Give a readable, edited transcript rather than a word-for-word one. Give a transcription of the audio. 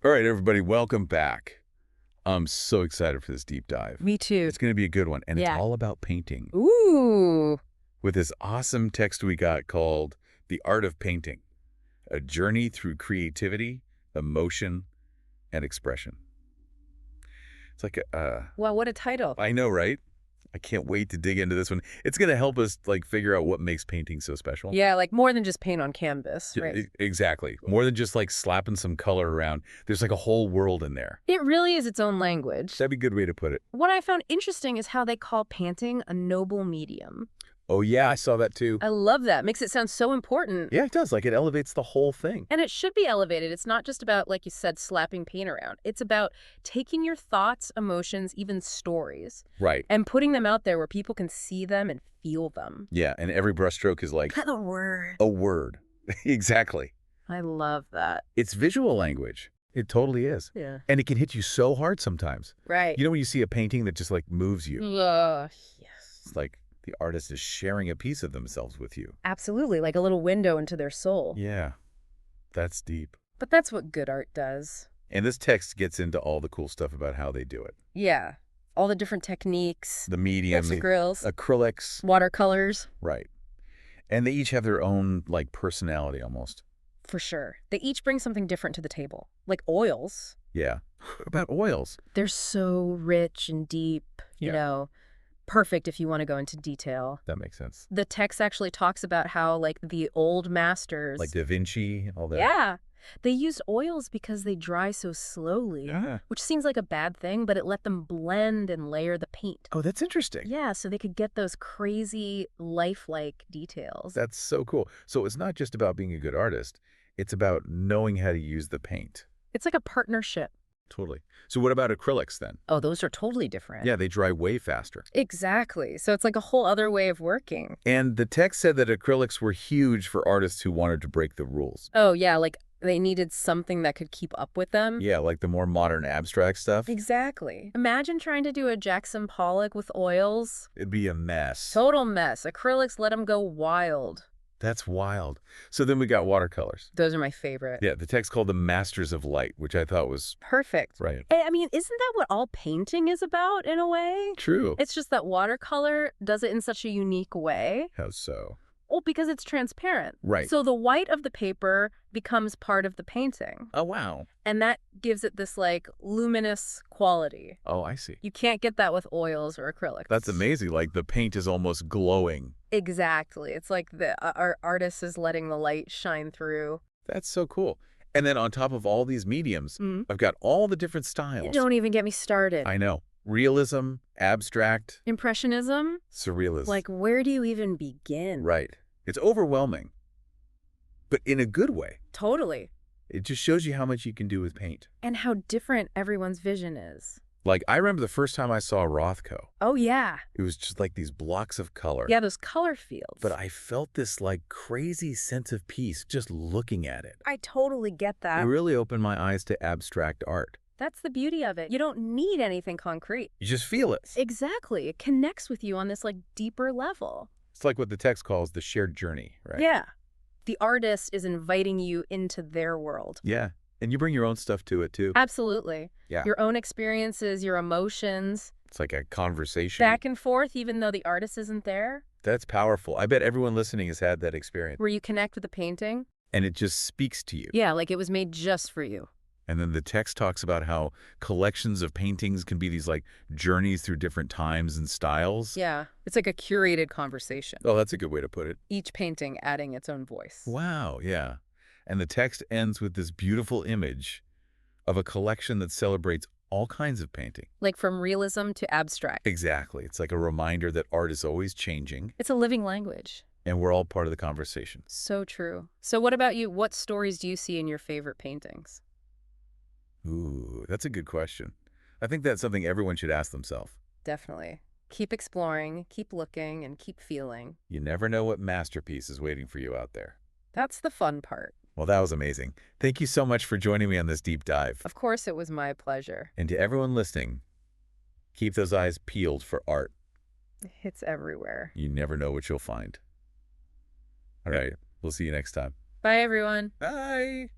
All right, everybody, welcome back. I'm so excited for this deep dive. Me too. It's going to be a good one, and it's Yeah. all about painting Ooh. with this awesome text we got called The Art of Painting, a journey through creativity, emotion, and expression. It's like Well, what a title. I know, right? I can't wait to dig into this one. It's going to help us figure out what makes painting so special. Yeah, like more than just paint on canvas, right? Exactly. More than just slapping some color around. There's a whole world in there. It really is its own language. That'd be a good way to put it. What I found interesting is how they call painting a noble medium. Oh, yeah, I saw that too. I love that. Makes it sound so important. Yeah, it does. It elevates the whole thing. And it should be elevated. It's not just about, like you said, slapping paint around. It's about taking your thoughts, emotions, even stories, Right. and putting them out there where people can see them and feel them. Yeah, and every brushstroke is like A word. a word. Exactly. I love that. It's visual language. It totally is. Yeah. And it can hit you so hard sometimes. Right. You know when you see a painting that just moves you? Yes. It's like the artist is sharing a piece of themselves with you. Absolutely, like a little window into their soul. Yeah, that's deep. But that's what good art does. And this text gets into all the cool stuff about how they do it. Yeah. All the different techniques, The medium, tips the and grills, acrylics. watercolors. Right. And they each have their own personality almost. For sure. They each bring something different to the table. Like oils. Yeah. What about oils? They're so rich and deep, you Yeah. know, perfect if you want to go into detail. That makes sense. The text actually talks about how, the old masters. Like Da Vinci, all that. Yeah. They used oils because they dry so slowly. Yeah. Which seems like a bad thing, but it let them blend and layer the paint. Oh, that's interesting. Yeah, so they could get those crazy, lifelike details. That's so cool. So it's not just about being a good artist. It's about knowing how to use the paint. It's like a partnership. Totally. So what about acrylics then? Oh, those are totally different. Yeah, they dry way faster. Exactly. So it's like a whole other way of working. And the text said that acrylics were huge for artists who wanted to break the rules. Oh, yeah, like they needed something that could keep up with them. Yeah, like the more modern abstract stuff. Exactly. Imagine trying to do a Jackson Pollock with oils. It'd be a mess. Total mess. Acrylics let them go wild. That's wild. So then we got watercolors. Those are my favorite. Yeah, the text called them Masters of Light, which I thought was Perfect. right. I mean, isn't that what all painting is about in a way? True. It's just that watercolor does it in such a unique way. How so? Well, because it's transparent. Right. So the white of the paper becomes part of the painting. Oh, wow. And that gives it this luminous quality. Oh, I see. You can't get that with oils or acrylics. That's amazing. The paint is almost glowing. Exactly. It's like our artist is letting the light shine through. That's so cool. And then on top of all these mediums, I've got all the different styles. Don't even get me started. I know. Realism, abstract, Impressionism? surrealism. Where do you even begin? Right. It's overwhelming, but in a good way. Totally. It just shows you how much you can do with paint. And how different everyone's vision is. I remember the first time I saw Rothko. Oh, yeah. It was just these blocks of color. Yeah, those color fields. But I felt this crazy sense of peace just looking at it. I totally get It that. really opened my eyes to abstract art. That's the beauty of it. You don't need anything concrete. You just feel it. Exactly. It connects with you on this deeper level. It's like what the text calls the shared journey, right? Yeah. The artist is inviting you into their world. Yeah. And you bring your own stuff to it, too. Absolutely. Yeah. Your own experiences, your emotions. It's like a conversation. Back and forth, even though the artist isn't there. That's powerful. I bet everyone listening has had that experience. Where you connect with the painting. And it just speaks to you. Yeah, like it was made just for you. And then the text talks about how collections of paintings can be these journeys through different times and styles. Yeah. It's like a curated conversation. Oh, that's a good way to put it. Each painting adding its own voice. Wow, yeah. And the text ends with this beautiful image of a collection that celebrates all kinds of painting. Like from realism to abstract. Exactly. It's like a reminder that art is always changing. It's a living language. And we're all part of the conversation. So true. So what about you? What stories do you see in your favorite paintings? Ooh, that's a good question. I think that's something everyone should ask themselves. Definitely. Keep exploring, keep looking, and keep feeling. You never know what masterpiece is waiting for you out there. That's the fun part. Well, that was amazing. Thank you so much for joining me on this deep dive. Of course, it was my pleasure. And to everyone listening, keep those eyes peeled for art. It's everywhere. You never know what you'll find. All right. We'll see you next time. Bye, everyone. Bye.